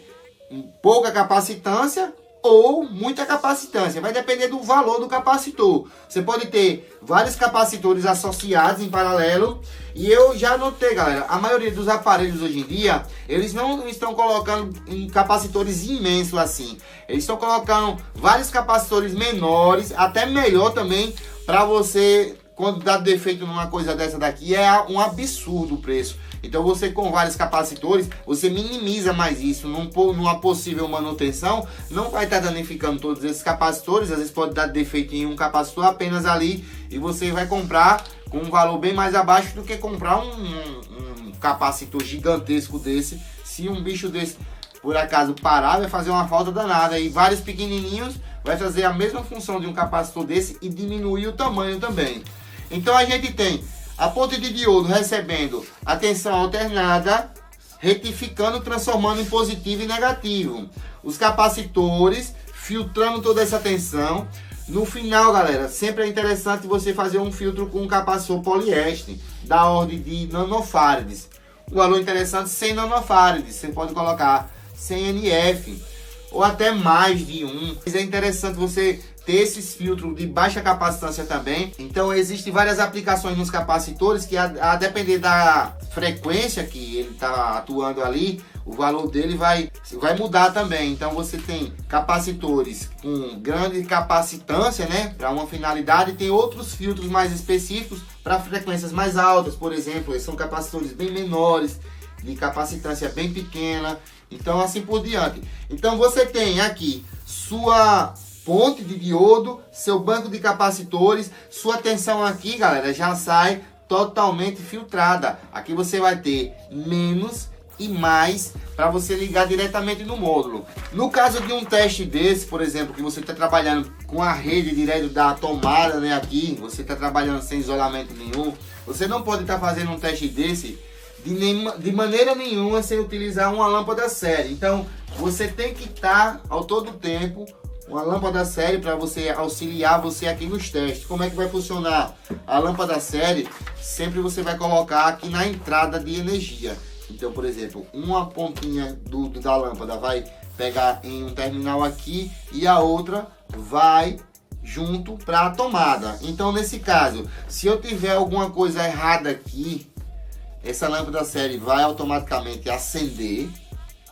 pouca capacitância ou muita capacitância. Vai depender do valor do capacitor. Você pode ter vários capacitores associados em paralelo. E eu já notei, galera, a maioria dos aparelhos hoje em dia, eles não estão colocando em capacitores imensos assim. Eles estão colocando vários capacitores menores, até melhor também, para você, quando dá defeito numa coisa dessa daqui, é um absurdo o preço. Então você, com vários capacitores, você minimiza mais isso. Numa possível manutenção, não vai estar danificando todos esses capacitores. Às vezes pode dar defeito em um capacitor apenas ali, e você vai comprar com um valor bem mais abaixo do que comprar um capacitor gigantesco desse. Se um bicho desse por acaso parar, vai fazer uma falta danada. E vários pequenininhos vai fazer a mesma função de um capacitor desse e diminuir o tamanho também. Então a gente tem a ponte de diodo recebendo a tensão alternada, retificando, transformando em positivo e negativo. Os capacitores filtrando toda essa tensão. No final, galera, sempre é interessante você fazer um filtro com um capacitor poliéster da ordem de nanofarads. O valor interessante, 100 nanofarads. Você pode colocar 100 NF ou até mais de um. Mas é interessante você ter esses filtros de baixa capacitância também. Então existem várias aplicações nos capacitores que a depender da frequência que ele está atuando ali, o valor dele vai mudar também. Então você tem capacitores com grande capacitância, né, para uma finalidade, e tem outros filtros mais específicos para frequências mais altas. Por exemplo, são capacitores bem menores, de capacitância bem pequena, então assim por diante. Então você tem aqui sua ponte de diodo, seu banco de capacitores, sua tensão aqui, galera, já sai totalmente filtrada. Aqui você vai ter menos e mais para você ligar diretamente no módulo. No caso de um teste desse, por exemplo, que você está trabalhando com a rede direto da tomada, né, aqui, você está trabalhando sem isolamento nenhum, você não pode estar fazendo um teste desse de maneira nenhuma sem utilizar uma lâmpada série. Então você tem que estar ao todo tempo uma lâmpada série para você auxiliar você aqui nos testes. Como é que vai funcionar? A lâmpada série sempre você vai colocar aqui na entrada de energia. Então, por exemplo, uma pontinha da lâmpada vai pegar em um terminal aqui e a outra vai junto para a tomada. Então, nesse caso, se eu tiver alguma coisa errada aqui, essa lâmpada série vai automaticamente acender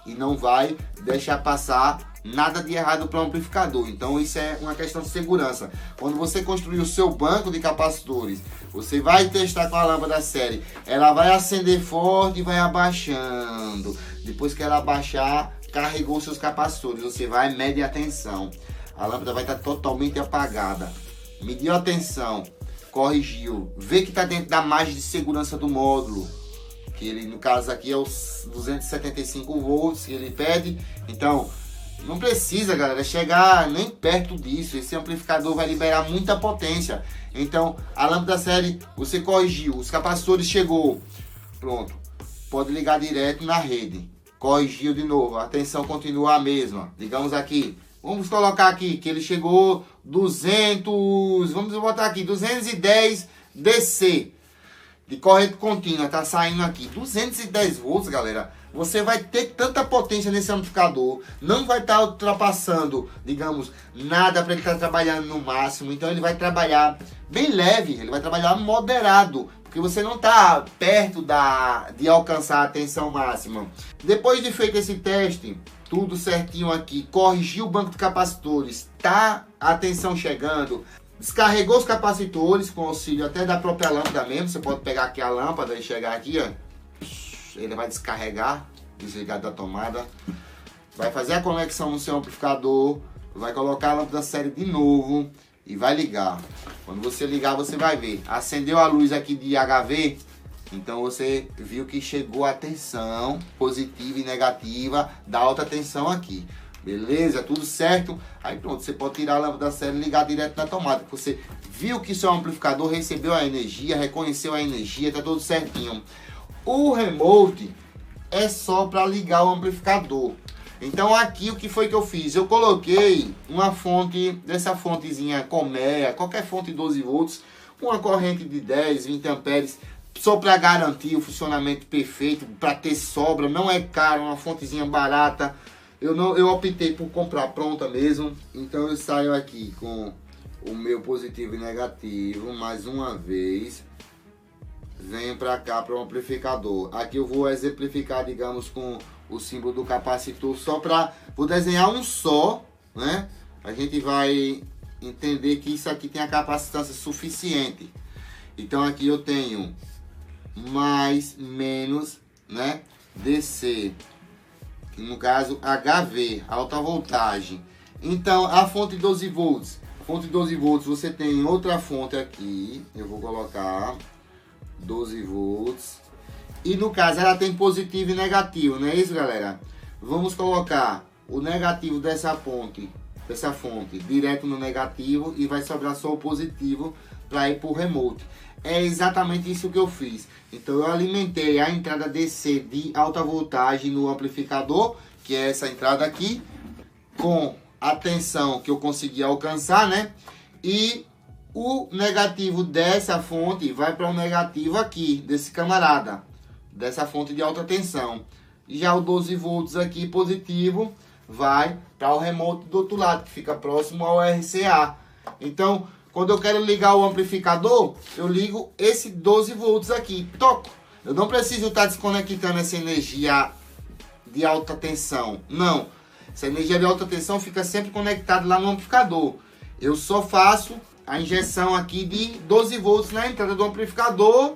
e não vai deixar passar nada de errado para o amplificador. Então isso é uma questão de segurança. Quando você construir o seu banco de capacitores, você vai testar com a lâmpada série, ela vai acender forte e vai abaixando. Depois que ela abaixar, carregou seus capacitores, você vai medir a tensão, a lâmpada vai estar totalmente apagada. Mediu a tensão, corrigiu, vê que está dentro da margem de segurança do módulo, que ele, no caso aqui, é os 275 volts que ele pede. Então não precisa, galera, chegar nem perto disso. Esse amplificador vai liberar muita potência. Então a lâmpada série, você corrigiu, os capacitores chegou, pronto, pode ligar direto na rede. Corrigiu de novo, a tensão continua a mesma. Ligamos aqui, vamos colocar aqui que ele chegou 200, vamos botar aqui 210 DC de corrente contínua, tá saindo aqui 210 volts, galera. Você vai ter tanta potência nesse amplificador, não vai estar ultrapassando, digamos, nada para ele estar trabalhando no máximo. Então ele vai trabalhar bem leve, ele vai trabalhar moderado, porque você não está perto de alcançar a tensão máxima. Depois de feito esse teste, tudo certinho aqui, corrigiu o banco de capacitores, tá a tensão chegando, descarregou os capacitores com auxílio até da própria lâmpada mesmo. Você pode pegar aqui a lâmpada e chegar aqui, ó, ele vai descarregar, desligar da tomada, vai fazer a conexão no seu amplificador, vai colocar a lâmpada série de novo e vai ligar. Quando você ligar, você vai ver, acendeu a luz aqui de HV, então você viu que chegou a tensão positiva e negativa da alta tensão aqui. Beleza? Tudo certo? Aí pronto, você pode tirar a lâmpada série e ligar direto na tomada. Você viu que seu amplificador recebeu a energia, reconheceu a energia, tá tudo certinho. O remote é só para ligar o amplificador. Então aqui o que foi que eu fiz? Eu coloquei uma fonte, dessa fontezinha colmeia, qualquer fonte 12 volts, uma corrente de 10, 20 amperes, só para garantir o funcionamento perfeito, para ter sobra, não é caro, uma fontezinha barata. Eu optei por comprar pronta mesmo. Então eu saio aqui com o meu positivo e negativo mais uma vez. Venho para cá para o amplificador. Aqui eu vou exemplificar, digamos, com o símbolo do capacitor só para... Vou desenhar um só, né? A gente vai entender que isso aqui tem a capacitância suficiente. Então aqui eu tenho mais, menos, né? DC, que no caso HV, alta voltagem. Então a fonte 12 volts. Fonte 12 volts, você tem outra fonte aqui. Eu vou colocar 12 volts. E no caso ela tem positivo e negativo, não é isso, galera? Vamos colocar o negativo dessa fonte direto no negativo e vai sobrar só o positivo para ir para o remote. É exatamente isso que eu fiz. Então eu alimentei a entrada DC de alta voltagem no amplificador, que é essa entrada aqui, com a tensão que eu consegui alcançar, né? E o negativo dessa fonte vai para o negativo aqui, desse camarada, dessa fonte de alta tensão. Já o 12 volts aqui positivo vai para o remote do outro lado, que fica próximo ao RCA. Então, quando eu quero ligar o amplificador, eu ligo esse 12 volts aqui, toco. Eu não preciso estar desconectando essa energia de alta tensão, não. Essa energia de alta tensão fica sempre conectada lá no amplificador. Eu só faço a injeção aqui de 12 volts na entrada do amplificador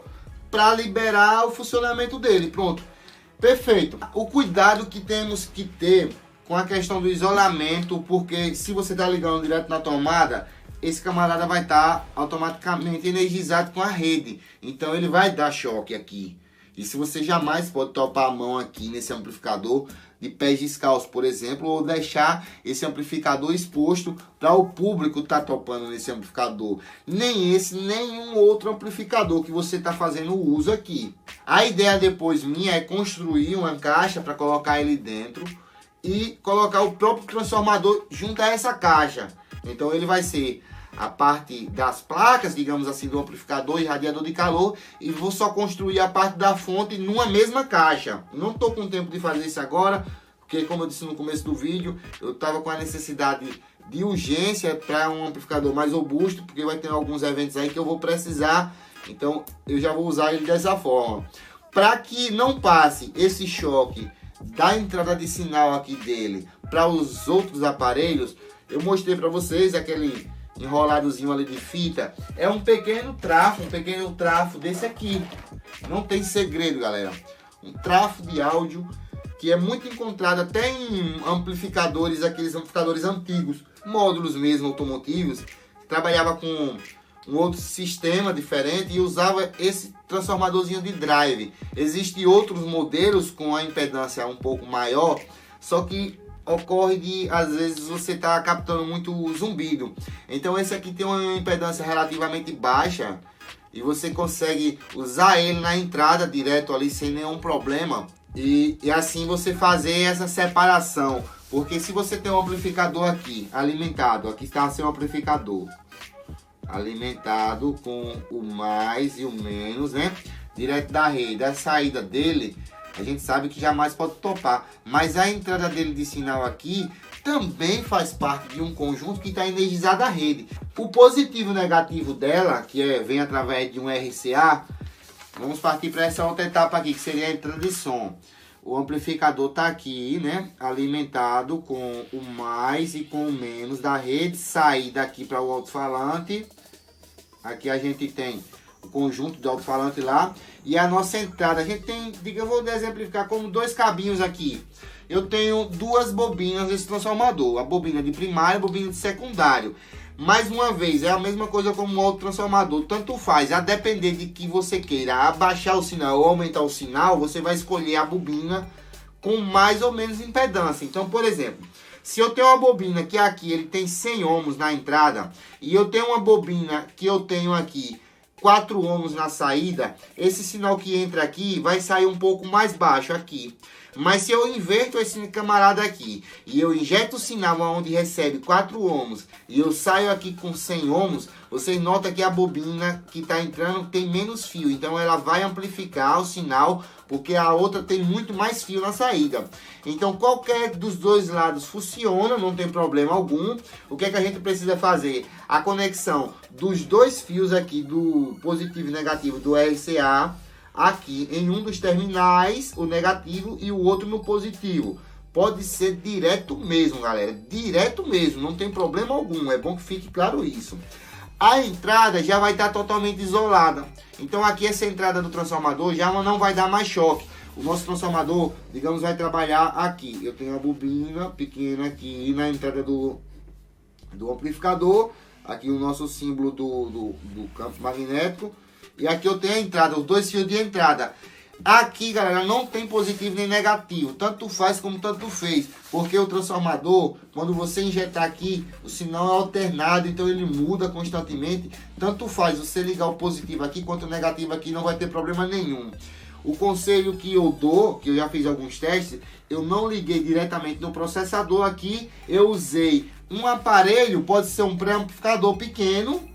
para liberar o funcionamento dele. Pronto. Perfeito. O cuidado que temos que ter com a questão do isolamento, porque se você está ligando direto na tomada, esse camarada vai estar automaticamente energizado com a rede. Então ele vai dar choque aqui. E se você jamais pode topar a mão aqui nesse amplificador de pés descalços, por exemplo, ou deixar esse amplificador exposto para o público estar topando nesse amplificador. Nem esse, nenhum outro amplificador que você está fazendo uso aqui. A ideia depois minha é construir uma caixa para colocar ele dentro e colocar o próprio transformador junto a essa caixa. Então ele vai ser a parte das placas, digamos assim, do amplificador e radiador de calor, e vou só construir a parte da fonte numa mesma caixa. Não estou com tempo de fazer isso agora, porque como eu disse no começo do vídeo, eu estava com a necessidade de urgência para um amplificador mais robusto, porque vai ter alguns eventos aí que eu vou precisar, então eu já vou usar ele dessa forma. Para que não passe esse choque da entrada de sinal aqui dele para os outros aparelhos, eu mostrei para vocês aquele enroladozinho ali de fita. É um pequeno trafo desse aqui. Não tem segredo, galera. Um trafo de áudio que é muito encontrado até em amplificadores, aqueles amplificadores antigos, módulos mesmo automotivos, que trabalhava com um outro sistema diferente e usava esse transformadorzinho de drive. Existem outros modelos com a impedância um pouco maior, só que ocorre de, às vezes, você está captando muito zumbido. Então esse aqui tem uma impedância relativamente baixa e você consegue usar ele na entrada direto ali sem nenhum problema. E assim você fazer essa separação. Porque se você tem um amplificador aqui alimentado, aqui está seu amplificador alimentado com o mais e o menos, né? Direto da rede, a saída dele, a gente sabe que jamais pode topar, mas a entrada dele de sinal aqui também faz parte de um conjunto que está energizado a rede. O positivo e negativo dela, que vem através de um RCA, vamos partir para essa outra etapa aqui, que seria a entrada de som. O amplificador está aqui, né, alimentado com o mais e com o menos da rede, saída aqui para o alto-falante. Aqui a gente tem o conjunto do alto-falante lá. E a nossa entrada, a gente tem, eu vou exemplificar como dois cabinhos aqui. Eu tenho duas bobinas desse transformador, a bobina de primário e a bobina de secundário. Mais uma vez, é a mesma coisa como o outro transformador, tanto faz, a depender de que você queira abaixar o sinal ou aumentar o sinal, você vai escolher a bobina com mais ou menos impedância. Então, por exemplo, se eu tenho uma bobina que aqui ele tem 100 ohms na entrada e eu tenho uma bobina que eu tenho aqui 4 ohms na saída, esse sinal que entra aqui vai sair um pouco mais baixo aqui. Mas se eu inverto esse camarada aqui e eu injeto o sinal onde recebe 4 ohms e eu saio aqui com 100 ohms, vocês notam que a bobina que está entrando tem menos fio. Então ela vai amplificar o sinal, porque a outra tem muito mais fio na saída. Então qualquer dos dois lados funciona, não tem problema algum. O que é que a gente precisa fazer? A conexão dos dois fios aqui, do positivo e negativo do RCA, aqui em um dos terminais, o negativo, e o outro no positivo. Pode ser direto mesmo, galera, direto mesmo, não tem problema algum, é bom que fique claro isso. A entrada já vai estar totalmente isolada, então aqui essa entrada do transformador já não vai dar mais choque. O nosso transformador, digamos, vai trabalhar aqui. Eu tenho a bobina pequena aqui na entrada do amplificador, aqui o nosso símbolo do campo magnético. E aqui eu tenho a entrada, os dois fios de entrada. Aqui, galera, não tem positivo nem negativo. Tanto faz como tanto fez. Porque o transformador, quando você injetar aqui, o sinal é alternado. Então ele muda constantemente. Tanto faz você ligar o positivo aqui quanto o negativo aqui, não vai ter problema nenhum. O conselho que eu dou, que eu já fiz alguns testes, eu não liguei diretamente no processador aqui. Eu usei um aparelho, pode ser um pré-amplificador pequeno.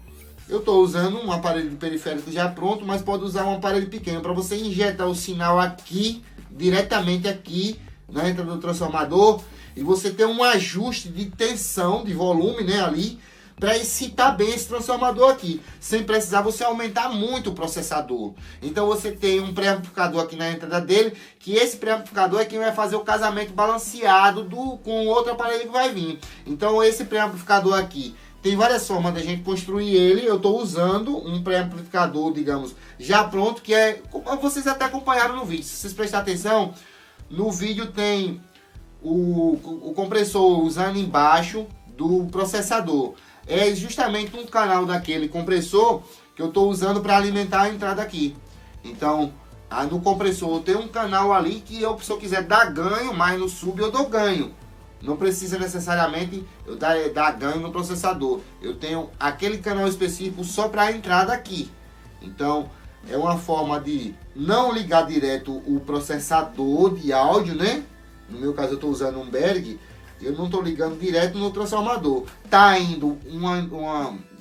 Eu estou usando um aparelho de periférico já pronto, mas pode usar um aparelho pequeno para você injetar o sinal aqui, diretamente aqui na entrada do transformador, e você ter um ajuste de tensão, de volume, né, ali, para excitar bem esse transformador aqui, sem precisar você aumentar muito o processador. Então você tem um pré-amplificador aqui na entrada dele, que esse pré-amplificador é quem vai fazer o casamento balanceado com o outro aparelho que vai vir. Então esse pré-amplificador aqui, tem várias formas da gente construir ele. Eu estou usando um pré-amplificador, digamos, já pronto, que é, como vocês até acompanharam no vídeo. Se vocês prestarem atenção, no vídeo tem o compressor usando embaixo do processador. É justamente um canal daquele compressor que eu estou usando para alimentar a entrada aqui. Então, no compressor eu tenho um canal ali que eu, se eu quiser dar ganho, mas no sub eu dou ganho. Não precisa necessariamente eu dar ganho no processador. Eu tenho aquele canal específico só para a entrada aqui. Então, é uma forma de não ligar direto o processador de áudio, né? No meu caso, eu estou usando um Berg. Eu não estou ligando direto no transformador. Tá indo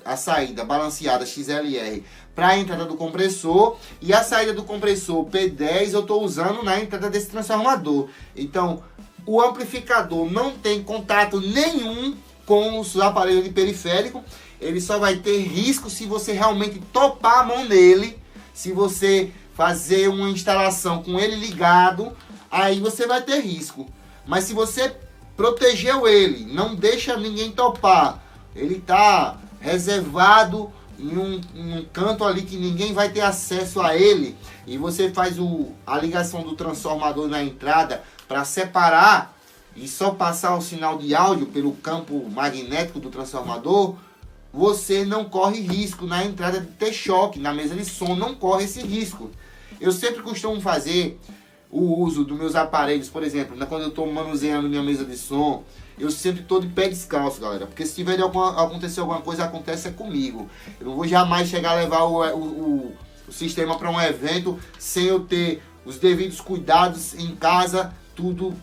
a saída balanceada XLR para a entrada do compressor. E a saída do compressor P10 eu estou usando na entrada desse transformador. Então, o amplificador não tem contato nenhum com os aparelhos de periférico. Ele só vai ter risco se você realmente topar a mão nele. Se você fazer uma instalação com ele ligado, aí você vai ter risco. Mas se você protegeu ele, não deixa ninguém topar, ele está reservado em um canto ali que ninguém vai ter acesso a ele, e você faz a ligação do transformador na entrada para separar e só passar o sinal de áudio pelo campo magnético do transformador, você não corre risco na entrada de ter choque, na mesa de som não corre esse risco. Eu sempre costumo fazer o uso dos meus aparelhos, por exemplo, quando eu estou manuseando minha mesa de som, eu sempre estou de pé descalço, galera, porque se tiver acontecer alguma coisa, acontece comigo. Eu não vou jamais chegar a levar o sistema para um evento sem eu ter os devidos cuidados em casa, tudo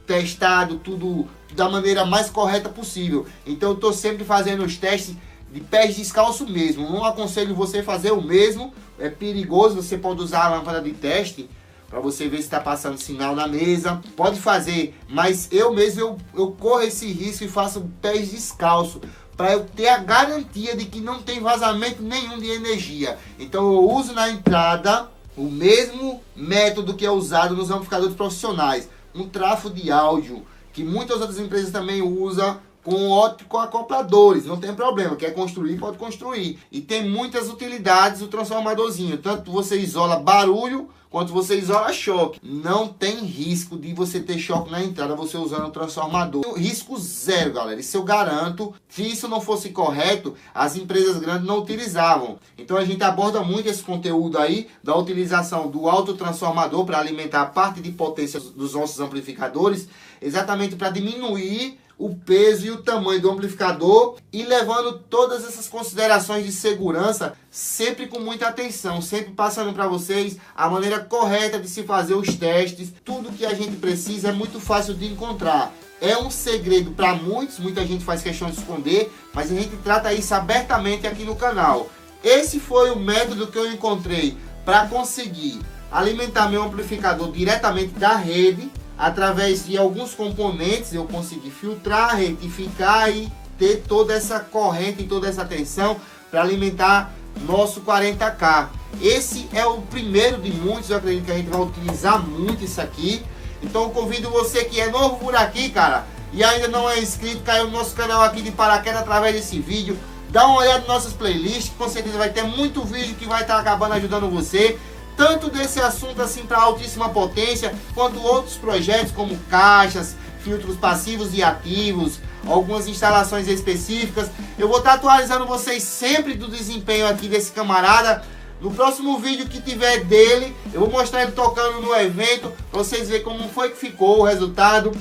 testado, tudo da maneira mais correta possível. Então eu estou sempre fazendo os testes de pés descalço mesmo. Não aconselho você fazer o mesmo, é perigoso. Você pode usar a lâmpada de teste para você ver se está passando sinal na mesa. Pode fazer, mas eu mesmo eu corro esse risco e faço pés descalço para eu ter a garantia de que não tem vazamento nenhum de energia. Então eu uso na entrada o mesmo método que é usado nos amplificadores profissionais, um trafo de áudio, que muitas outras empresas também usam com ótico-acopladores. Não tem problema, quer construir, pode construir. E tem muitas utilidades o transformadorzinho, tanto você isola barulho quanto você isola choque. Não tem risco de você ter choque na entrada você usando o transformador. Risco zero, galera. Isso eu garanto. Se isso não fosse correto, as empresas grandes não utilizavam. Então a gente aborda muito esse conteúdo aí da utilização do autotransformador para alimentar a parte de potência dos nossos amplificadores, exatamente para diminuir o peso e o tamanho do amplificador e levando todas essas considerações de segurança, sempre com muita atenção, sempre passando para vocês a maneira correta de se fazer os testes. Tudo que a gente precisa é muito fácil de encontrar. É um segredo para muitos, muita gente faz questão de esconder, mas a gente trata isso abertamente aqui no canal. Esse foi o método que eu encontrei para conseguir alimentar meu amplificador diretamente da rede. Através de alguns componentes eu consegui filtrar, retificar e ter toda essa corrente e toda essa tensão para alimentar nosso 40K. Esse é o primeiro de muitos, eu acredito que a gente vai utilizar muito isso aqui. Então eu convido você que é novo por aqui, cara, e ainda não é inscrito, caiu no nosso canal aqui de paraquedas através desse vídeo. Dá uma olhada nas nossas playlists, com certeza vai ter muito vídeo que vai estar acabando ajudando você. Tanto desse assunto assim para altíssima potência, quanto outros projetos como caixas, filtros passivos e ativos, algumas instalações específicas. Eu vou estar atualizando vocês sempre do desempenho aqui desse camarada. No próximo vídeo que tiver dele, eu vou mostrar ele tocando no evento, para vocês verem como foi que ficou o resultado.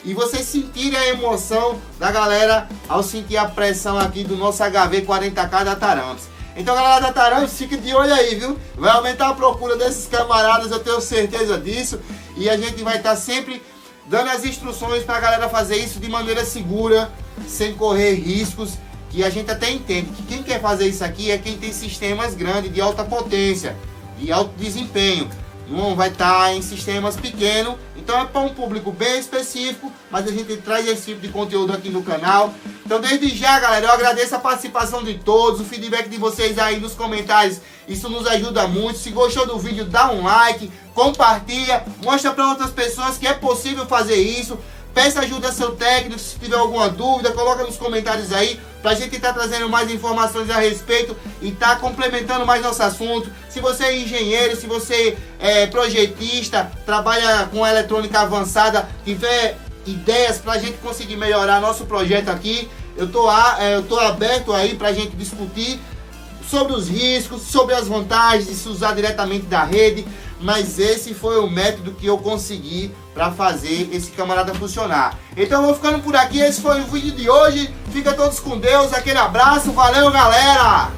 E vocês sentirem a emoção da galera ao sentir a pressão aqui do nosso HV 40K da Taramps. Então, galera da Taramps, fique de olho aí, viu? Vai aumentar a procura desses camaradas, eu tenho certeza disso. E a gente vai estar sempre dando as instruções para a galera fazer isso de maneira segura, sem correr riscos. Que a gente até entende que quem quer fazer isso aqui é quem tem sistemas grandes, de alta potência, de alto desempenho. Não vai estar em sistemas pequenos. Então é para um público bem específico, mas a gente traz esse tipo de conteúdo aqui no canal. Então desde já, galera, eu agradeço a participação de todos, o feedback de vocês aí nos comentários, isso nos ajuda muito. Se gostou do vídeo, dá um like, compartilha, mostra para outras pessoas que é possível fazer isso. Peça ajuda ao seu técnico, se tiver alguma dúvida, coloca nos comentários aí, pra gente estar trazendo mais informações a respeito e tá complementando mais nosso assunto. Se você é engenheiro, se você é projetista, trabalha com eletrônica avançada, tiver ideias pra gente conseguir melhorar nosso projeto aqui, eu tô aberto aí pra gente discutir sobre os riscos, sobre as vantagens de se usar diretamente da rede. Mas esse foi o método que eu consegui para fazer esse camarada funcionar. Então eu vou ficando por aqui, esse foi o vídeo de hoje. Fica todos com Deus, aquele abraço, valeu galera!